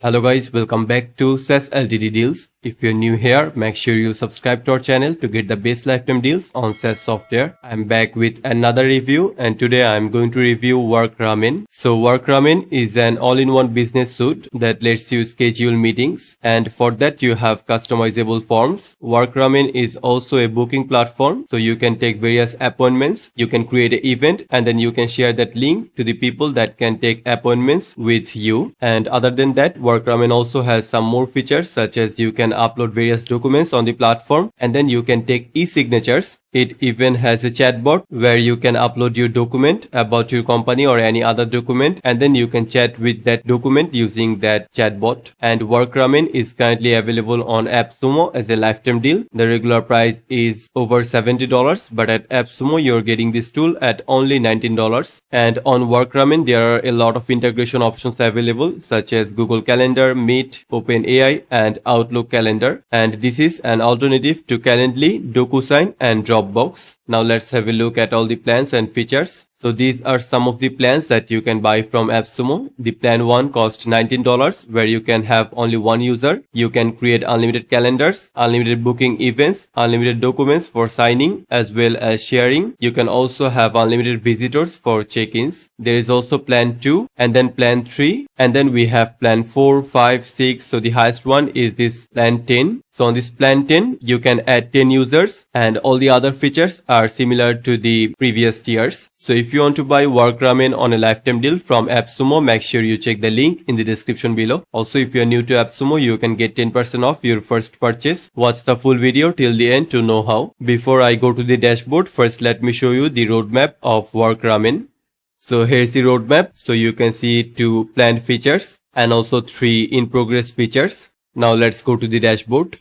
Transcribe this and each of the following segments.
Hello guys, welcome back to SaaS LTD deals. If you're new here, make sure you subscribe to our channel to get the best lifetime deals on SaaS software. I'm back with another review and today I'm going to review WorkRamen. So WorkRamen is an all-in-one business suite that lets you schedule meetings, and for that you have customizable forms. WorkRamen is also a booking platform, so you can take various appointments, you can create an event, and then you can share that link to the people that can take appointments with you. And other than that, WorkRamen also has some more features, such as you can upload various documents on the platform and then you can take e-signatures. It even has a chatbot where you can upload your document about your company or any other document, and then you can chat with that document using that chatbot. And WorkRamen is currently available on Appsumo as a lifetime deal. The regular price is over $70, but at Appsumo you're getting this tool at only $19. And on WorkRamen there are a lot of integration options available, such as Google Calendar, Meet, OpenAI, and Outlook Calendar. And this is an alternative to Calendly, DocuSign, and Dropbox. Now let's have a look at all the plans and features. So these are some of the plans that you can buy from Appsumo. The plan 1 costs $19, where you can have only one user. You can create unlimited calendars, unlimited booking events, unlimited documents for signing as well as sharing. You can also have unlimited visitors for check-ins. There is also plan 2 and then plan 3, and then we have plan 4, 5, 6. So the highest one is this plan 10. So on this plan 10, you can add 10 users and all the other features are similar to the previous tiers. So if you want to buy WorkRamen on a lifetime deal from Appsumo, make sure you check the link in the description below. Also, if you are new to Appsumo, you can get 10% off your first purchase. Watch the full video till the end to know how. Before I go to the dashboard, first let me show you the roadmap of WorkRamen. So here's the roadmap. So you can see 2 planned features and also 3 in progress features. Now let's go to the dashboard.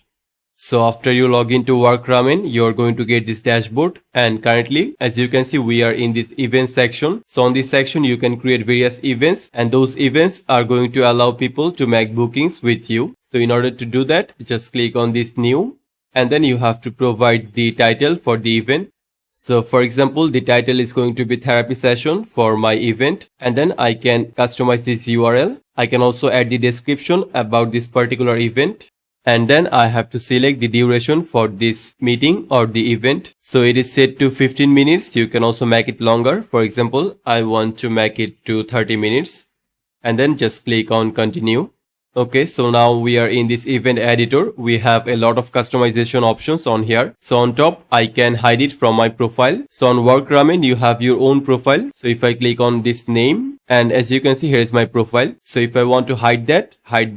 So after you log into WorkRamen, you're going to get this dashboard, and currently as you can see we are in this event section. So on this section you can create various events, and those events are going to allow people to make bookings with you. So in order to do that, just click on this new, and then you have to provide the title for the event. So for example, the title is going to be therapy session for my event, and then I can customize this URL. I can also add the description about this particular event. And then I have to select the duration for this meeting or the event. So it is set to 15 minutes. You can also make it longer. For example, I want to make it to 30 minutes. And then just click on continue. Okay, so now we are in this event editor. We have a lot of customization options on here. So on top, I can hide it from my profile. So on WorkRamen, you have your own profile. So if I click on this name, and as you can see, here is my profile. So if I want to hide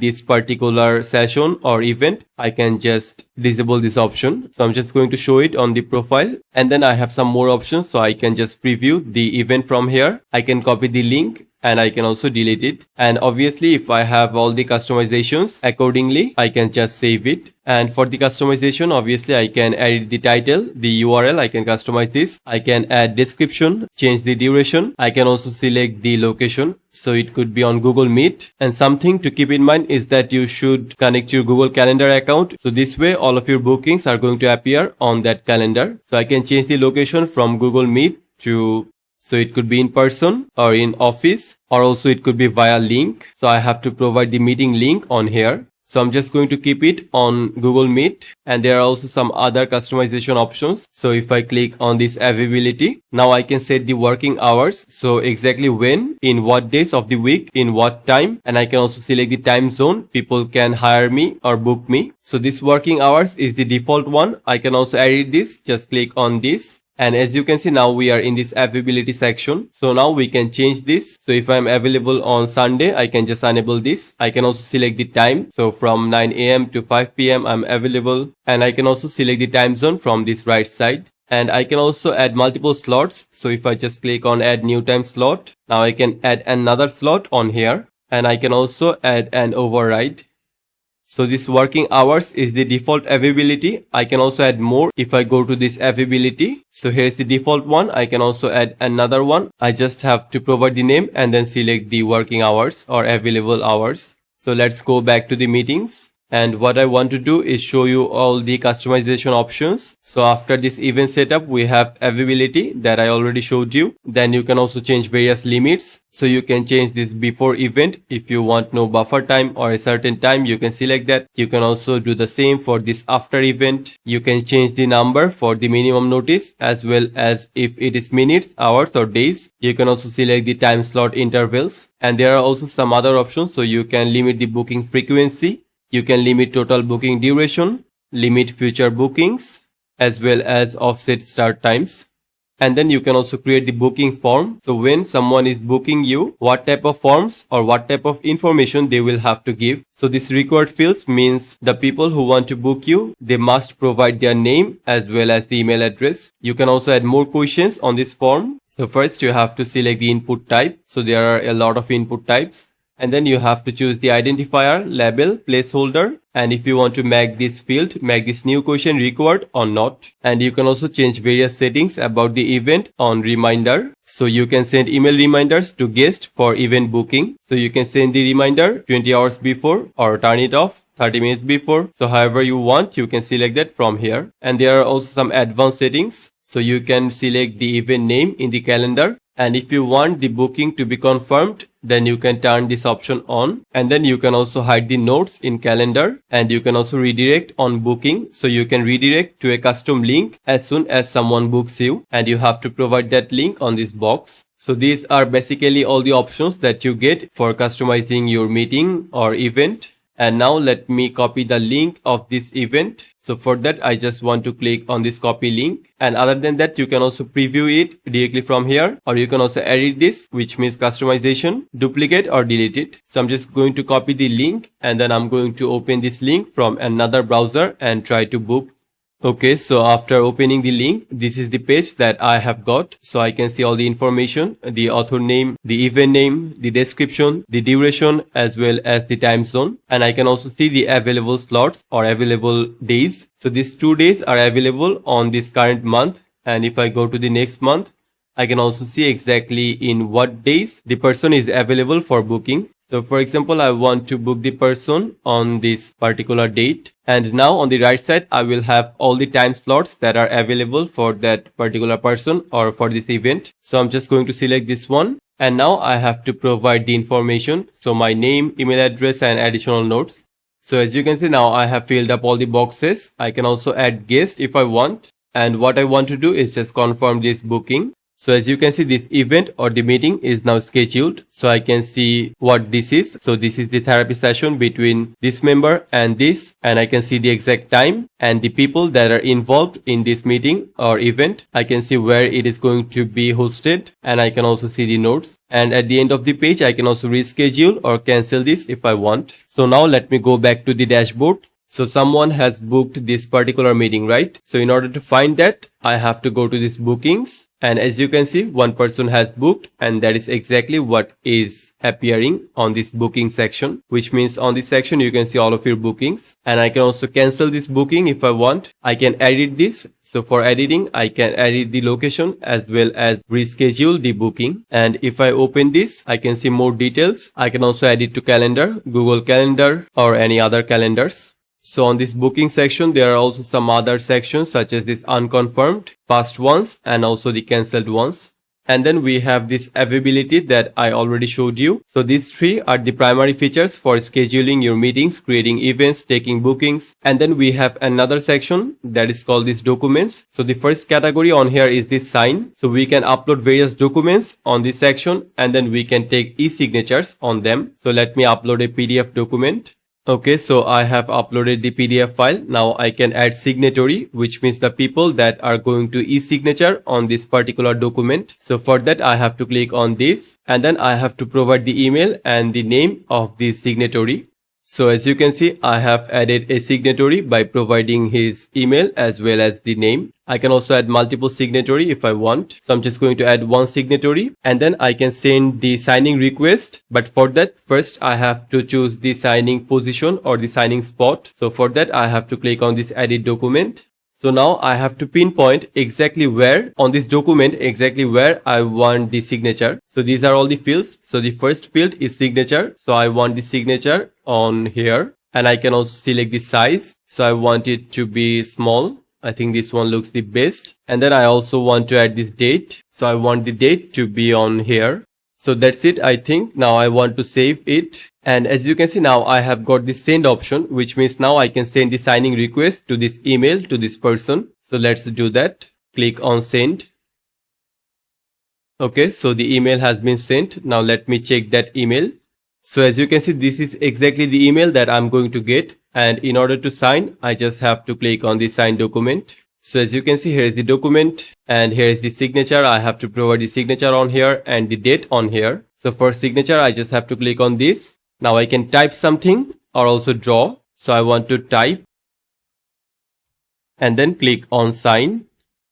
this particular session or event, I can just disable this option. So I'm just going to show it on the profile. And then I have some more options. So I can just preview the event from here. I can copy the link, and I can also delete it. And obviously if I have all the customizations accordingly, I can just save it. And for the customization, obviously I can edit the title, the URL, I can customize this. I can add description, change the duration. I can also select the location. So it could be on Google Meet. And something to keep in mind is that you should connect your Google Calendar account. So this way all of your bookings are going to appear on that calendar. So I can change the location from Google Meet to, so it could be in person or in office, or also it could be via link. So I have to provide the meeting link on here. So I'm just going to keep it on Google Meet, and there are also some other customization options. So if I click on this availability, now I can set the working hours. So exactly when, in what days of the week, in what time, and I can also select the time zone people can hire me or book me. So this working hours is the default one. I can also edit this. Just click on this. And as you can see, now we are in this availability section. So now we can change this. So if I'm available on Sunday, I can just enable this. I can also select the time. So from 9 a.m. to 5 p.m. I'm available. And I can also select the time zone from this right side. And I can also add multiple slots. So if I just click on add new time slot, now I can add another slot on here. And I can also add an override. So this working hours is the default availability. I can also add more if I go to this availability. So here's the default one. I can also add another one. I just have to provide the name and then select the working hours or available hours. So let's go back to the meetings. And what I want to do is show you all the customization options. So after this event setup, we have availability that I already showed you. Then you can also change various limits. So you can change this before event. If you want no buffer time or a certain time, you can select that. You can also do the same for this after event. You can change the number for the minimum notice, as well as if it is minutes, hours or days. You can also select the time slot intervals. And there are also some other options. So you can limit the booking frequency. You can limit total booking duration, limit future bookings, as well as offset start times. And then you can also create the booking form. So when someone is booking you, what type of forms or what type of information they will have to give. So this required fields means the people who want to book you, they must provide their name as well as the email address. You can also add more questions on this form. So first you have to select the input type. So there are a lot of input types. And then you have to choose the identifier, label, placeholder. And if you want to make this field, make this new question required or not. And you can also change various settings about the event on reminder. So you can send email reminders to guests for event booking. So you can send the reminder 20 hours before or turn it off 30 minutes before. So however you want, you can select that from here. And there are also some advanced settings. So you can select the event name in the calendar. And if you want the booking to be confirmed, then you can turn this option on. And then you can also hide the notes in calendar. And you can also redirect on booking. So you can redirect to a custom link as soon as someone books you. And you have to provide that link on this box. So these are basically all the options that you get for customizing your meeting or event. And now let me copy the link of this event. So for that, I just want to click on this copy link. And other than that, you can also preview it directly from here, or you can also edit this, which means customization, duplicate or delete it. So I'm just going to copy the link and then I'm going to open this link from another browser and try to book. Okay, so after opening the link, this is the page that I have got. So I can see all the information, the author name, the event name, the description, the duration, as well as the time zone. And I can also see the available slots or available days. So these 2 days are available on this current month. And if I go to the next month, I can also see exactly in what days the person is available for booking. So for example, I want to book the person on this particular date. And now on the right side, I will have all the time slots that are available for that particular person or for this event. So I'm just going to select this one. And now I have to provide the information. So my name, email address and additional notes. So as you can see now, I have filled up all the boxes. I can also add guest if I want. And what I want to do is just confirm this booking. So as you can see, this event or the meeting is now scheduled. So I can see what this is. So this is the therapy session between this member and this. And I can see the exact time and the people that are involved in this meeting or event. I can see where it is going to be hosted. And I can also see the notes. And at the end of the page, I can also reschedule or cancel this if I want. So now let me go back to the dashboard. So someone has booked this particular meeting, right? So in order to find that, I have to go to this bookings. And as you can see, one person has booked, and that is exactly what is appearing on this booking section, which means on this section, you can see all of your bookings. And I can also cancel this booking if I want. I can edit this. So for editing, I can edit the location as well as reschedule the booking. And if I open this, I can see more details. I can also add it to calendar, Google Calendar or any other calendars. So on this booking section, there are also some other sections such as this unconfirmed, past ones, and also the cancelled ones. And then we have this availability that I already showed you. So these three are the primary features for scheduling your meetings, creating events, taking bookings. And then we have another section that is called this documents. So the first category on here is this sign. So we can upload various documents on this section and then we can take e-signatures on them. So let me upload a PDF document. Okay, so I have uploaded the PDF file. Now I can add signatory, which means the people that are going to e-signature on this particular document. So for that, I have to click on this and then I have to provide the email and the name of the signatory. So as you can see, I have added a signatory by providing his email as well as the name. I can also add multiple signatory if I want. So I'm just going to add one signatory and then I can send the signing request. But for that, first I have to choose the signing position or the signing spot. So for that, I have to click on this edit document. So now I have to pinpoint exactly where on this document, exactly where I want the signature. So these are all the fields. So the first field is signature. So I want the signature on here. and I can also select the size. So I want it to be small. I think this one looks the best. And then I also want to add this date. So I want the date to be on here. So that's it, I think. Now I want to save it. And as you can see, now I have got the send option, which means now I can send the signing request to this email to this person. So let's do that. Click on send. Okay, so the email has been sent. Now let me check that email. So as you can see, this is exactly the email that I'm going to get. And in order to sign, I just have to click on the sign document. So as you can see, here is the document and here is the signature. I have to provide the signature on here and the date on here. So for signature, I just have to click on this. Now I can type something or also draw. So I want to type and then click on sign.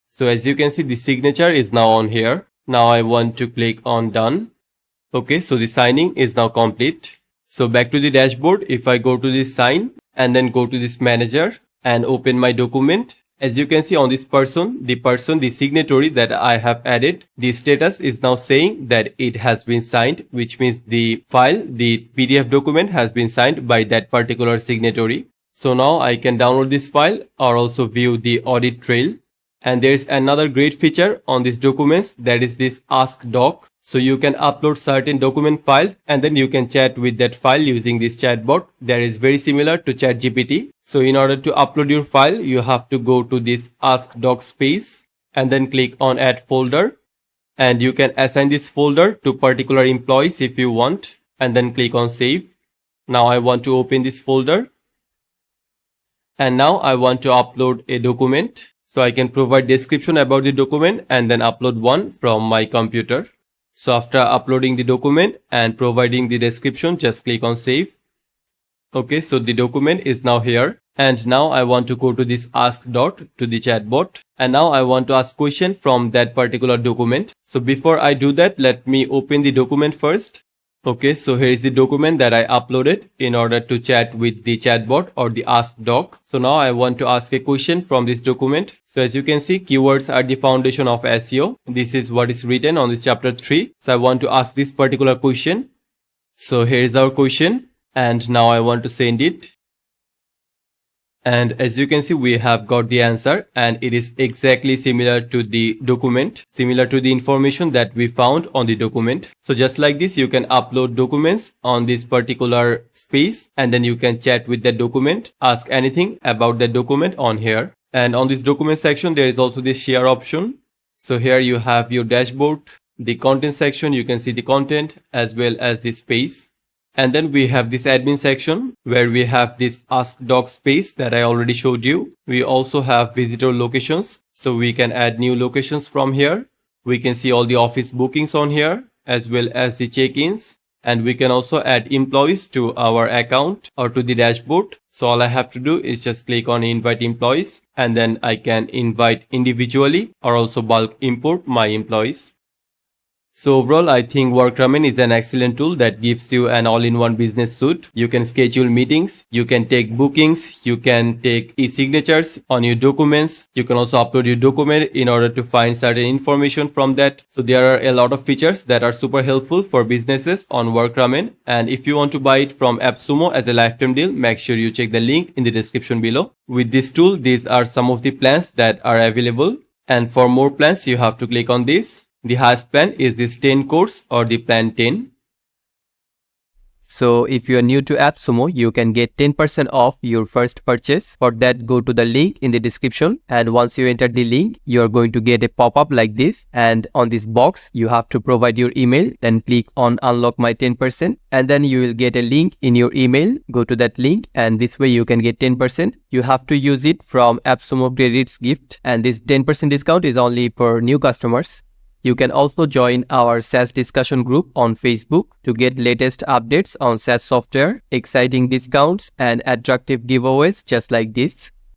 So as you can see, the signature is now on here. Now I want to click on done. Okay, so the signing is now complete. So back to the dashboard, if I go to this sign and then go to this manager and open my document, as you can see on this the signatory that I have added, the status is now saying that it has been signed, which means the file, the PDF document has been signed by that particular signatory. So now I can download this file or also view the audit trail. And there is another great feature on these documents, that is this Ask Doc. So you can upload certain document files and then you can chat with that file using this chatbot that is very similar to ChatGPT. So in order to upload your file, you have to go to this Ask Doc space and then click on Add Folder. And you can assign this folder to particular employees if you want, and then click on Save. Now I want to open this folder. And now I want to upload a document. So I can provide description about the document and then upload one from my computer. So after uploading the document and providing the description, just click on save. Okay, so the document is now here. And now I want to go to this Ask Doc to the chatbot. And now I want to ask question from that particular document. So before I do that, let me open the document first. Okay, so here is the document that I uploaded in order to chat with the chatbot or the Ask Doc. So now I want to ask a question from this document. So as you can see, keywords are the foundation of SEO. This is what is written on this chapter 3. So I want to ask this particular question. So here is our question. And now I want to send it. And as you can see, we have got the answer and it is exactly similar to the document, similar to the information that we found on the document. So just like this, you can upload documents on this particular space and then you can chat with that document, ask anything about that document on here. And on this document section, there is also this share option. So here you have your dashboard, the content section, you can see the content as well as the space. And then we have this admin section where we have this Ask Doc space that I already showed you. We also have visitor locations. So we can add new locations from here. We can see all the office bookings on here as well as the check-ins. And we can also add employees to our account or to the dashboard. So all I have to do is just click on invite employees and then I can invite individually or also bulk import my employees. So overall, I think WorkRamen is an excellent tool that gives you an all-in-one business suite. You can schedule meetings, you can take bookings, you can take e-signatures on your documents. You can also upload your document in order to find certain information from that. So there are a lot of features that are super helpful for businesses on WorkRamen. And if you want to buy it from Appsumo as a lifetime deal, make sure you check the link in the description below. With this tool, these are some of the plans that are available. And for more plans, you have to click on this. The highest plan is this 10 course or the plan 10. So if you are new to Appsumo, you can get 10% off your first purchase. For that, go to the link in the description. And once you enter the link, you are going to get a pop-up like this. And on this box, you have to provide your email. Then click on unlock my 10%. And then you will get a link in your email. Go to that link and this way you can get 10%. You have to use it from Appsumo Credits Gift. And this 10% discount is only for new customers. You can also join our SaaS discussion group on Facebook to get latest updates on SaaS software, exciting discounts, and attractive giveaways just like this.